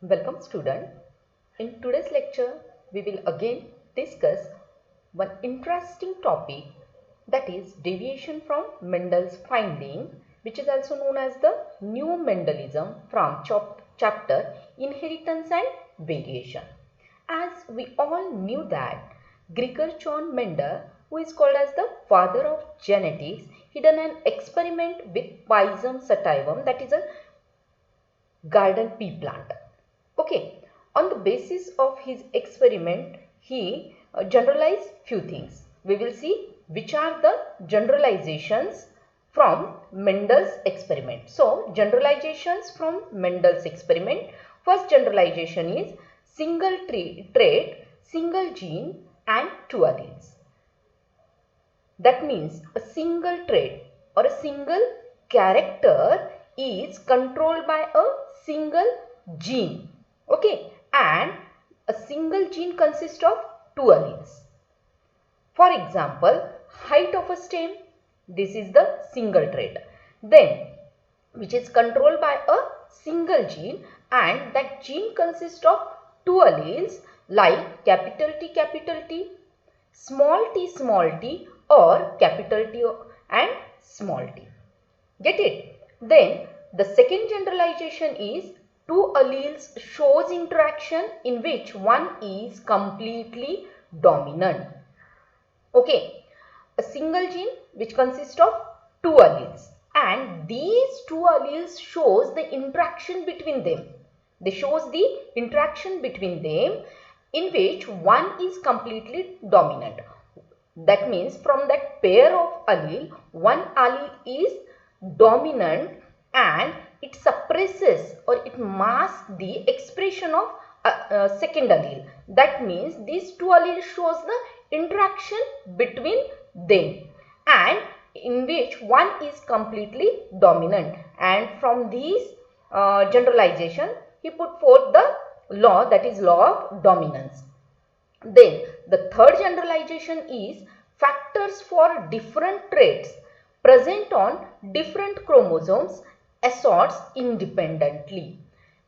Welcome student. In today's lecture, we will again discuss one interesting topic, that is deviation from Mendel's finding, which is also known as the new Mendelism, from chapter Inheritance and Variation. As we all knew that Gregor John Mendel, who is called as the father of genetics, he done an experiment with Pisum sativum, that is a garden pea plant. Okay, on the basis of his experiment, he generalized few things. We will see which are the generalizations from Mendel's experiment. So, generalizations from Mendel's experiment. First generalization is single trait, single gene and two alleles. That means a single trait or a single character is controlled by a single gene. Okay, and a single gene consists of two alleles. For example, height of a stem, this is the single trait. Then, which is controlled by a single gene, and that gene consists of two alleles like capital T, small t, or capital T and small t. Get it? Then the second generalization is two alleles shows interaction in which one is completely dominant. Okay, a single gene which consists of two alleles, and these two alleles shows the interaction between them. They shows the interaction between them in which one is completely dominant. That means from that pair of allele, one allele is dominant and it suppresses or it masks the expression of second allele. That means these two alleles shows the interaction between them and in which one is completely dominant, and from these generalization he put forth the law, that is law of dominance. Then the third generalization is factors for different traits present on different chromosomes assorts independently.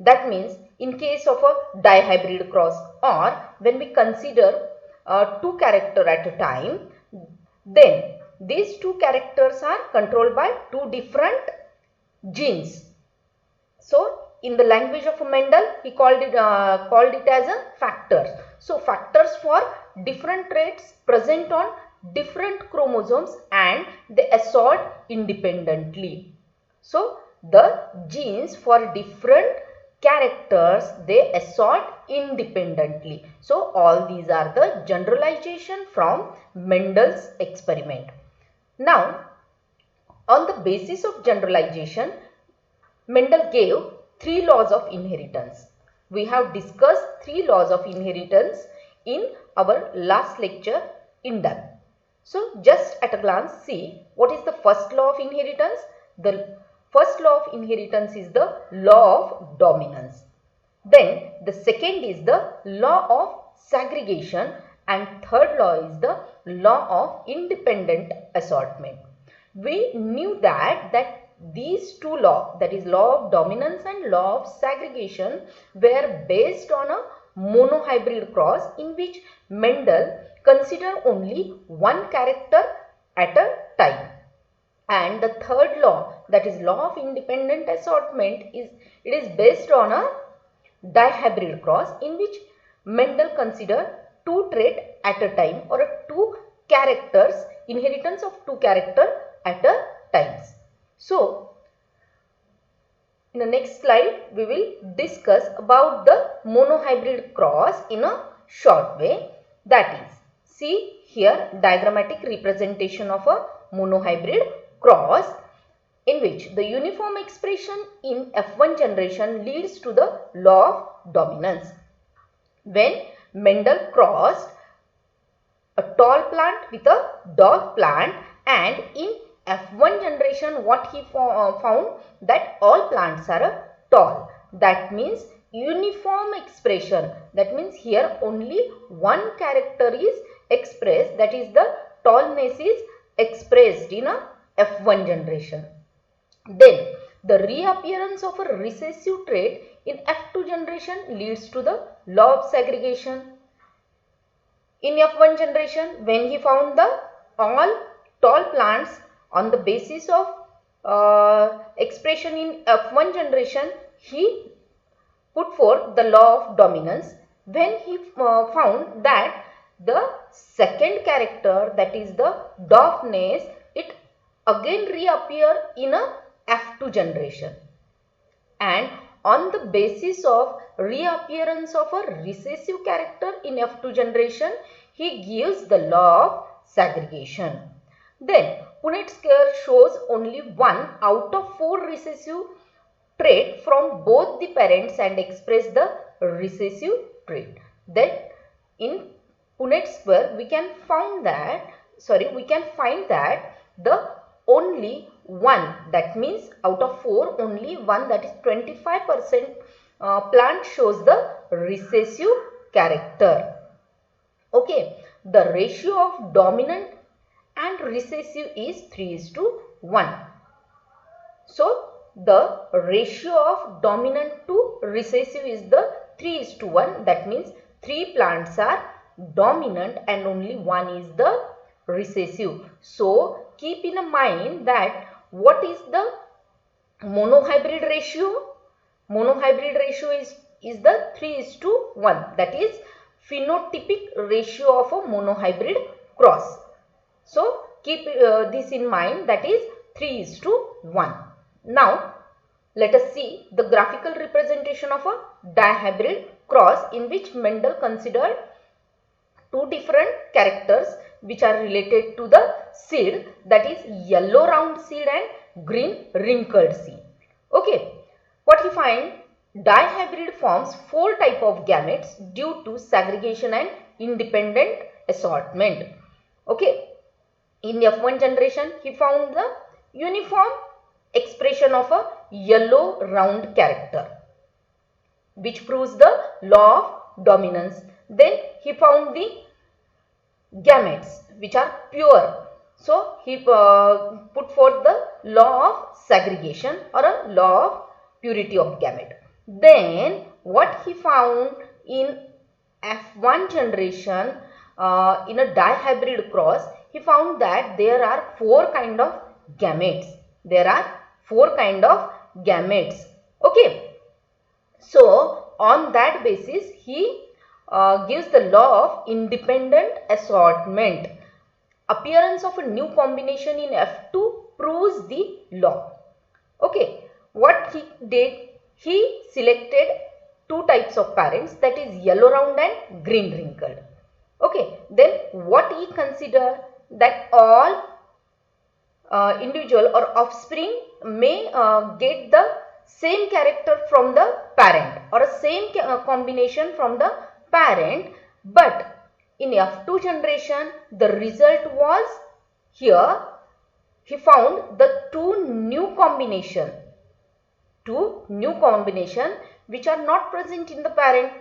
That means in case of a dihybrid cross, or when we consider two characters at a time, then these two characters are controlled by two different genes. So in the language of Mendel, he called it as a factors. So factors for different traits present on different chromosomes and they assort independently. So the genes for different characters, they assort independently. So all these are the generalization from Mendel's experiment. Now, on the basis of generalization, Mendel gave three laws of inheritance. We have discussed three laws of inheritance in our last lecture in depth. So just at a glance see what is the first law of inheritance. The first law of inheritance is the law of dominance. Then the second is the law of segregation, and third law is the law of independent assortment. We knew that these two laws, that is law of dominance and law of segregation, were based on a monohybrid cross in which Mendel considered only one character at a time. And the third law, that is law of independent assortment, is based on a dihybrid cross in which Mendel considered two traits at a time, or two characters, inheritance of two characters at a times. So in the next slide we will discuss about the monohybrid cross in a short way. That is, see here diagrammatic representation of a monohybrid cross in which the uniform expression in F1 generation leads to the law of dominance. When Mendel crossed a tall plant with a dwarf plant, and in F1 generation what he found that all plants are tall. That means uniform expression. That means here only one character is expressed, that is the tallness is expressed in a F1 generation. Then The reappearance of a recessive trait in F2 generation leads to the law of segregation. In F1 generation, when he found the all tall plants on the basis of expression in F1 generation, he put forth the law of dominance. When he found that the second character, that is the dwarfness, it again reappear in a F2 generation, and on the basis of reappearance of a recessive character in F2 generation, he gives the law of segregation. Then Punnett square shows only 1 out of 4 recessive trait from both the parents and express the recessive trait. Then in Punnett square we can find that the only one, that means out of 4 only one, that is 25% plant shows the recessive character. Okay, the ratio of dominant and recessive is 3:1. So the ratio of dominant to recessive is the 3:1. That means 3 plants are dominant and only 1 is the recessive. So keep in mind that what is the monohybrid ratio? Monohybrid ratio is the 3:1. That is phenotypic ratio of a monohybrid cross. So keep this in mind, that is 3:1. Now let us see the graphical representation of a dihybrid cross, in which Mendel considered 2 different characters which are related to the seed, that is yellow round seed and green wrinkled seed. Okay, what he find? Dihybrid forms 4 type of gametes due to segregation and independent assortment. Okay, in F1 generation he found the uniform expression of a yellow round character, which proves the law of dominance. Then he found the gametes which are pure. So he put forth the law of segregation or a law of purity of gamete. Then what he found in F1 generation in a dihybrid cross, he found that there are 4 kind of gametes. There are 4 kind of gametes. Okay. So on that basis he gives the law of independent assortment. Appearance of a new combination in F2 proves the law. Okay, what he did, he selected 2 types of parents, that is yellow round and green wrinkled. Okay, then what he considered, that all individual or offspring may get the same character from the parent or a same combination from the parent, but in F2 generation the result was, here he found the 2 new combination which are not present in the parent.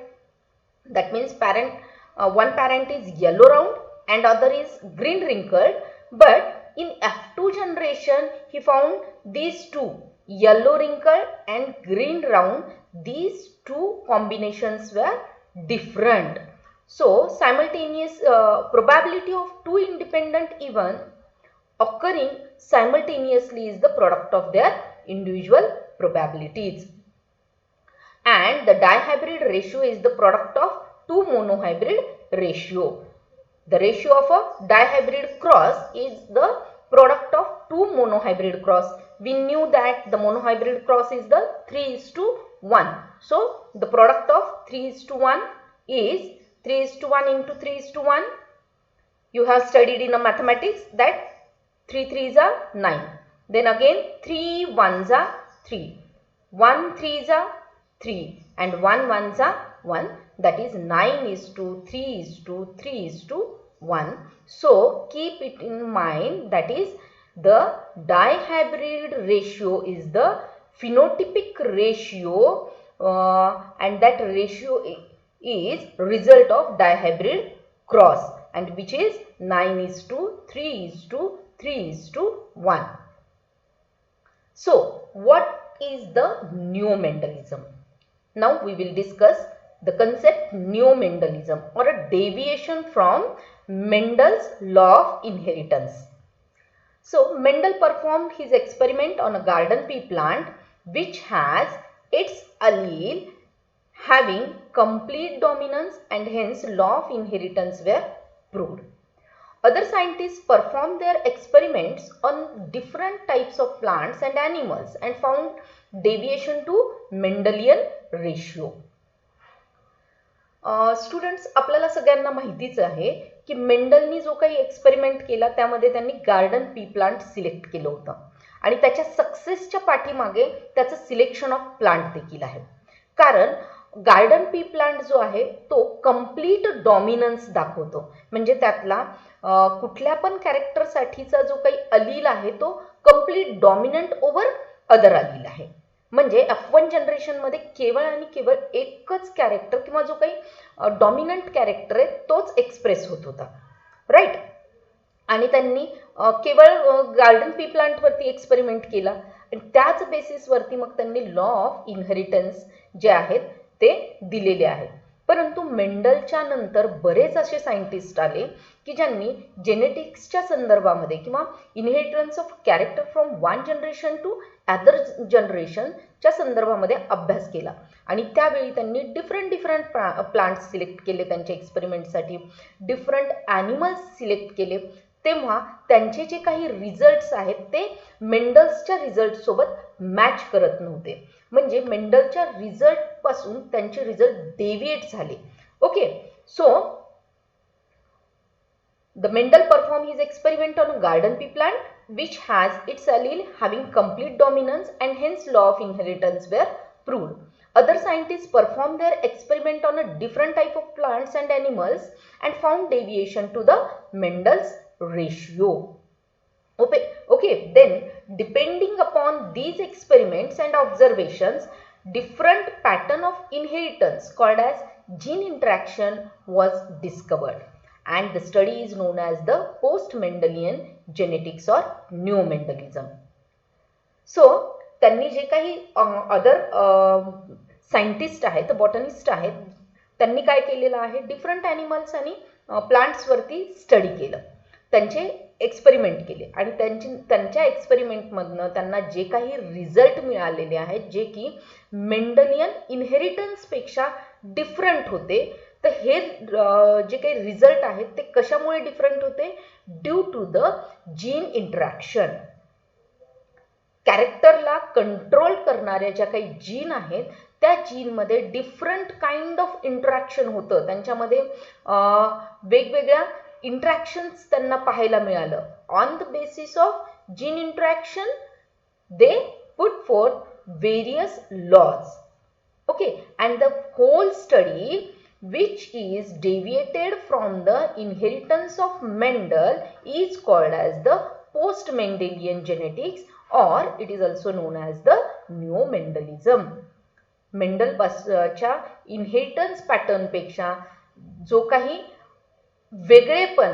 That means one parent is yellow round and other is green wrinkled, but in F2 generation he found these 2, yellow wrinkled and green round, these 2 combinations were different. So simultaneous probability of 2 independent events occurring simultaneously is the product of their individual probabilities, and the dihybrid ratio is the product of 2 monohybrid ratio. The ratio of a dihybrid cross is the product of 2 monohybrid cross. We knew that the monohybrid cross is the 3:1. So the product of 3:1 is 3:1 into 3:1. You have studied in a mathematics that 3 3s are 9. Then again 3 1s are 3. 1 3s are 3 and 1 1s are 1. That is 9:3:3:1. So keep it in mind, that is the dihybrid ratio is the phenotypic ratio and that ratio is result of dihybrid cross, and which is 9:3:3:1. So what is the neo-Mendelism? Now we will discuss the concept neo-Mendelism or a deviation from Mendel's law of inheritance. So Mendel performed his experiment on a garden pea plant which has its allele having complete dominance, and hence law of inheritance were proved. Other scientists performed their experiments on different types of plants and animals and found deviation to Mendelian ratio. Students, आपल्याला सगळ्यांना माहितीच आहे की मेंडलनी जो काही experiment केला त्यामध्ये त्यांनी गार्डन पी प्लांट सिलेक्ट केलं होतं आणि त्याच्या सक्सेसच्या पाठीमागे त्याचं सिलेक्शन ऑफ प्लांट देखील आहे. कारण गार्डन पी प्लांट जो आहे तो कंप्लीट डॉमिनन्स दाखवतो, म्हणजे त्यातला कुठल्या पण कॅरेक्टरसाठीचा जो काही अलील आहे तो कंप्लीट डॉमिनंट ओव्हर अदर अलील आहे. म्हणजे F1 जनरेशनमध्ये केवळ आणि केवळ एकच कॅरेक्टर किंवा जो काही डॉमिनंट कॅरेक्टर आहे तोच एक्सप्रेस होत होता, राईट. आणि त्यांनी केवळ गार्डन पी प्लांटवरती एक्सपेरिमेंट केला आणि त्याच बेसिसवरती मग त्यांनी लॉ ऑफ इनहेरिटन्स जे आहेत ते दिलेले आहेत. परंतु मेंडलच्या नंतर बरेच असे सायंटिस्ट आले की ज्यांनी जेनेटिक्सच्या संदर्भामध्ये किंवा inheritance of character from one generation to other जनरेशनच्या संदर्भामध्ये अभ्यास केला आणि त्यावेळी त्यांनी डिफरंट प्लांट्स सिलेक्ट केले त्यांच्या एक्सपेरिमेंटसाठी, डिफरंट ॲनिमल्स सिलेक्ट केले. तेव्हा त्यांचे जे काही रिझल्ट्स आहेत ते मेंडल्सच्या रिझल्टसोबत मॅच करत नव्हते, म्हणजे मेंडलच्या रिझल्टपासून त्यांचे रिझल्ट डेव्हिएट झाले. Okay, so the Mendel performed his experiment on a garden pea plant which has its allele having complete dominance and hence law of inheritance were proved. Other scientists performed their experiment on a different type of plants and animals and found deviation to the Mendel's ratio. Okay, then depending upon these experiments and observations, different pattern of inheritance called as gene interaction was discovered. And the study is known as the post-Mendelian genetics or neo-Mendelism. So, त्यांनी जे काही other scientist आहेत, botanist आहेत, त्यांनी काय केलेलं आहे, different animals आणि प्लांट्सवरती study केलं, त्यांचे एक्सपेरिमेंट केले आणि त्यांच्या एक्सपेरिमेंटमधनं त्यांना जे काही रिझल्ट मिळालेले आहेत जे की मेंडलियन इनहेरिटन्सपेक्षा डिफरंट होते. तर हे जे काही रिझल्ट आहेत ते कशामुळे डिफरंट होते? Due to the gene interaction. कॅरेक्टरला कंट्रोल करणाऱ्या ज्या काही जीन आहेत त्या जीनमध्ये डिफरंट काइंड ऑफ इंटरॅक्शन होतं, त्यांच्यामध्ये वेगवेगळ्या इंटरॅक्शन्स त्यांना पाहायला मिळालं. On the basis of gene interaction they put for various laws. Okay, and the whole study which is deviated from the inheritance of Mendel is called as the post-Mendelian genetics or it is also known as the neo-Mendelism. मेंडलच्या inheritance pattern पेक्षा जो काही वेगळेपण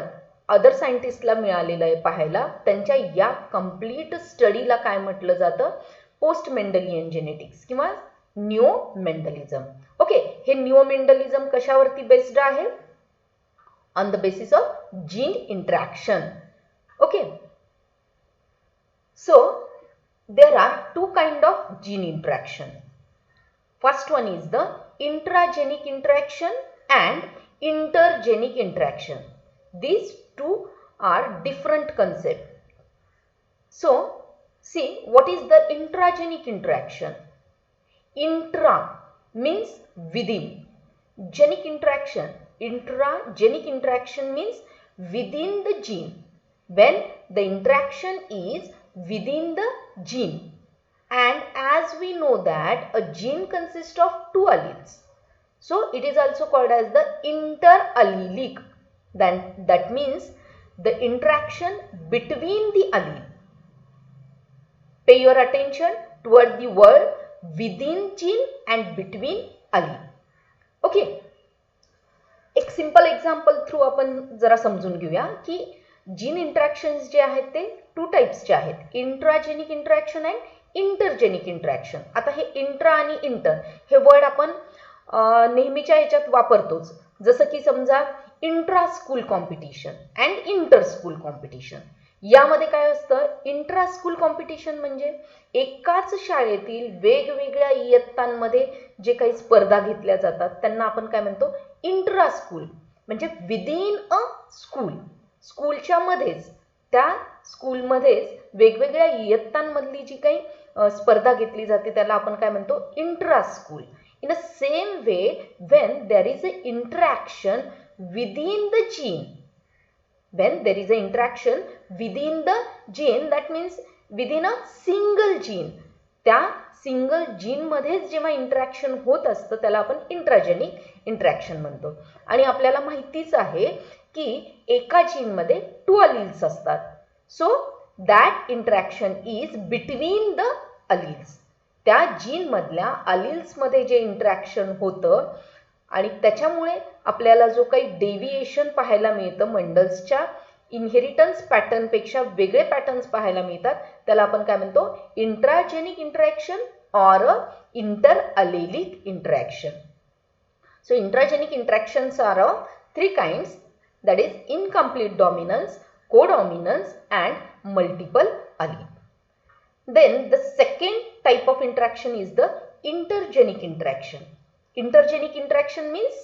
other सायंटिस्टला मिळालेलं आहे पाहायला, त्यांच्या या कंप्लीट स्टडीला काय म्हटलं जातं? पोस्ट मेंडलियन जेनेटिक्स किंवा न्यू मेंडलिझम. ओके, हे न्यू मेंडलिझम कशावरती बेस्ड आहे? On the basis of gene interaction. Okay, so there are two kind of gene interaction. First one is the intragenic interaction and intergenic interaction. These two are different concept. So see, what is the intragenic interaction? Intra means within. Genic interaction, intragenic interaction means within the gene. When the interaction is within the gene, and as we know that a gene consists of two alleles, so it is also called as the interallelic. Then that means the interaction between the allele. Pay your attention toward the word within gene and between allele. Okay, एक simple example through आपण जरा समजून घेऊया की gene interactions जे आहेत ते to टाइप्सचे आहेत, intragenic interaction and intergenic interaction. आता हे इंट्रा आणि इंटर हे वर्ड आपण नेहमीच्या ह्याच्यात वापरतोच. जसं की समजा intra school competition and inter school competition. यामध्ये काय असतं, इंट्रा स्कूल कॉम्पिटिशन म्हणजे एकाच शाळेतील वेगवेगळ्या इयत्तांमध्ये जे काही स्पर्धा घेतल्या जातात त्यांना आपण काय म्हणतो, इंट्रा स्कूल. म्हणजे विदिन अ स्कूल, स्कूलच्या मध्येच, त्या स्कूलमध्येच वेगवेगळ्या इयत्तांमधली जी काही स्पर्धा घेतली जाते त्याला आपण काय म्हणतो, intra school. In the same way, when there is an interaction within the gene, when there is an interaction within the gene, that means within a single gene, त्या सिंगल जीन मध्येच जेव्हा इंटरॅक्शन होत असतं त्याला आपण intragenic interaction म्हणतो. आणि आपल्याला माहितीच आहे की एका जीनमध्ये 2 अलील्स असतात. So that interaction is between the alleles. त्या जीनमधल्या अलील्समध्ये जे इंटरॅक्शन होतं आणि त्याच्यामुळे आपल्याला जो काही डेव्हिएशन पाहायला मिळतं, मंडल्सच्या इनहेरिटन्स पॅटर्नपेक्षा वेगळे पॅटर्न्स पाहायला मिळतात, त्याला आपण काय म्हणतो, intragenic interaction or inter allelic interaction. So intragenic interactions are 3 kinds, that is incomplete dominance, codominance and multiple allele. Then the second type of interaction is the intergenic interaction. Intergenic interaction means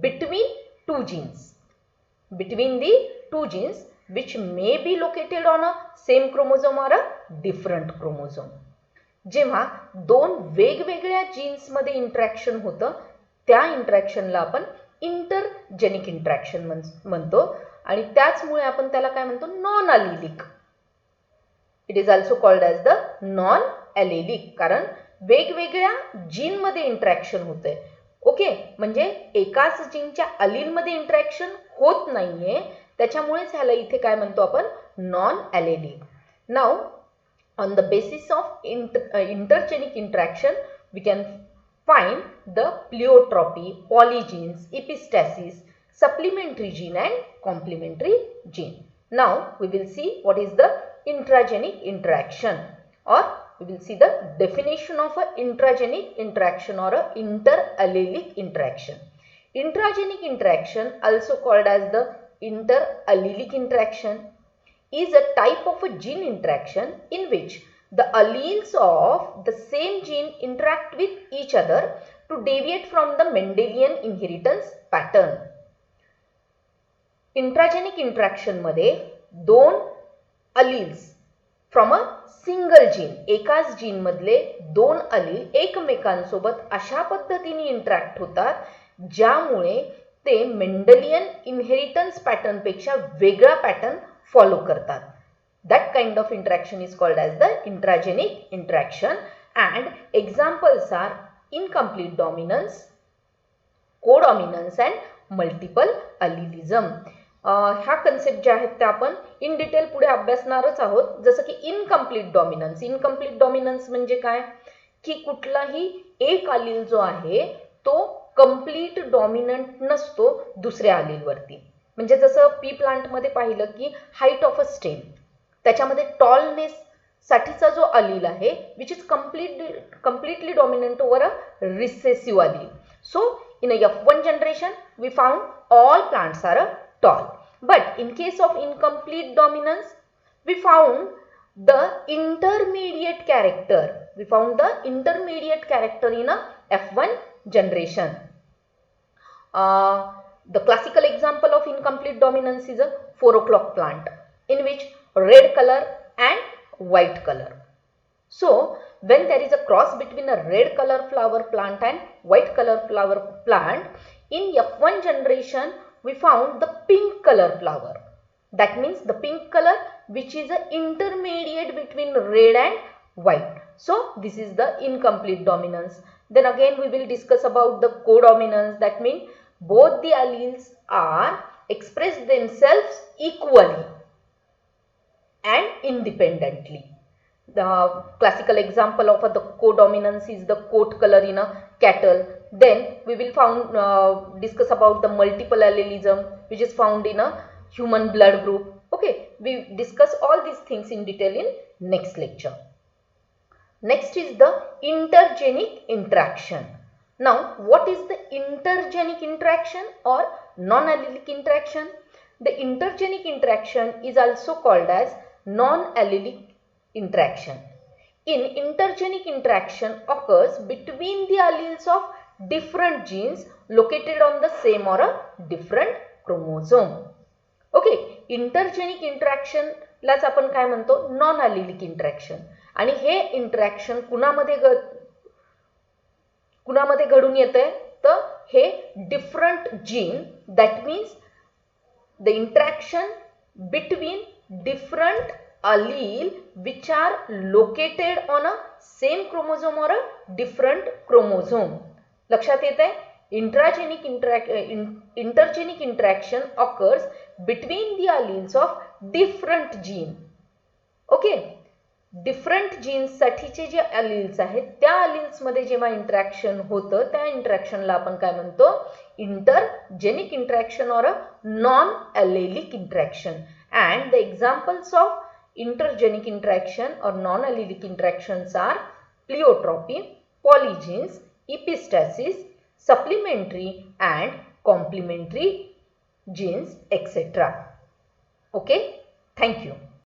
between 2 genes, between the 2 genes which may be located on a same chromosome or a different chromosome. जेव्हा 2 वेगवेगळ्या jeans मध्ये interaction होतं त्या इंटरॅक्शनला आपण intergenic interaction म्हणतो. आणि त्याचमुळे आपण त्याला काय म्हणतो, non allelic. It is also called as the non allelic, कारण वेगवेगळ्या जीनमध्ये इंटरॅक्शन होतंय. ओके, म्हणजे एकाच जीनच्या अलीलमध्ये इंटरॅक्शन होत नाहीये, त्याच्यामुळेच ह्याला इथे काय म्हणतो आपण, नॉन ॲलेलिक. नाव on the basis of intergenic interaction we can find the pleiotropy, polygenes, epistasis, supplementary gene and complementary gene. Now we will see what is the intragenic interaction, or we will see the definition of a intragenic interaction or a interallelic interaction. Intragenic interaction, also called as the interallelic interaction, is a type of a gene interaction in which the alleles of the same gene interact with each other to deviate from the Mendelian inheritance pattern. Intragenic interaction मध्ये 2 alleles from a single gene, एकाच gene मधले 2 अलील एकमेकांसोबत अशा पद्धतीने interact होतात ज्यामुळे ते Mendelian inheritance pattern पेक्षा वेगळा पॅटर्न फॉलो करतात. That kind of interaction is called as the intragenic interaction, and examples are incomplete dominance, codominance and multiple allelism. ह्या कन्सेप्ट ज्या आहेत त्या आपण इन डिटेल पुढे अभ्यासणारच आहोत. जसं की इनकम्प्लीट डॉमिनन्स. इनकम्प्लीट डॉमिनन्स म्हणजे काय, की कुठलाही एक अलील जो आहे तो कंप्लीट डॉमिनंट नसतो दुसऱ्या अलीलवरती. म्हणजे जसं पी प्लांटमध्ये पाहिलं की हाईट ऑफ अ स्टेम, त्याच्यामध्ये टॉलनेस साठीचा जो अलील आहे which is completely dominant over a recessive allele. So in a F1 generation we found all plants are tall, but in case of incomplete dominance we found the intermediate character. We found the intermediate character in a F1 generation. The classical example of incomplete dominance is a 4 o'clock plant in which red color and white color. So when there is a cross between a red color flower plant and white color flower plant, in F1 generation we found the pink color flower. That means the pink color which is an intermediate between red and white. So this is the incomplete dominance. Then again we will discuss about the codominance. That means both the alleles are express themselves equally and independently. The classical example of the codominance is the coat color in a cattle. Then we will discuss about the multiple allelism which is found in a human blood group. Okay, we discuss all these things in detail in next lecture. Next is the intergenic interaction. Now, what is the intergenic interaction or non-allelic interaction? The intergenic interaction is also called as non-allelic interaction. In intergenic interaction occurs between the alleles of different genes located on the same or a different chromosome. Okay, intergenic interaction लाच आपण काय म्हणतो non अलिलिक interaction आणि हे interaction कुणामध्ये घडून येते तर हे different gene that means the interaction between different allele which are located on a same chromosome or a different chromosome. लक्षात येत आहे intergenic interaction occurs between the alleles of different gene. Okay, different genes साठीचे J alleles आहेत त्या alleles मध्ये जेव्हा interaction होतं त्या इंटरॅक्शनला आपण काय म्हणतो intergenic interaction or a non-allelic interaction. And the examples of intergenic interaction or non-allelic interactions are pleiotropy, polygenes, epistasis, supplementary and complementary genes, etc. Okay, thank you.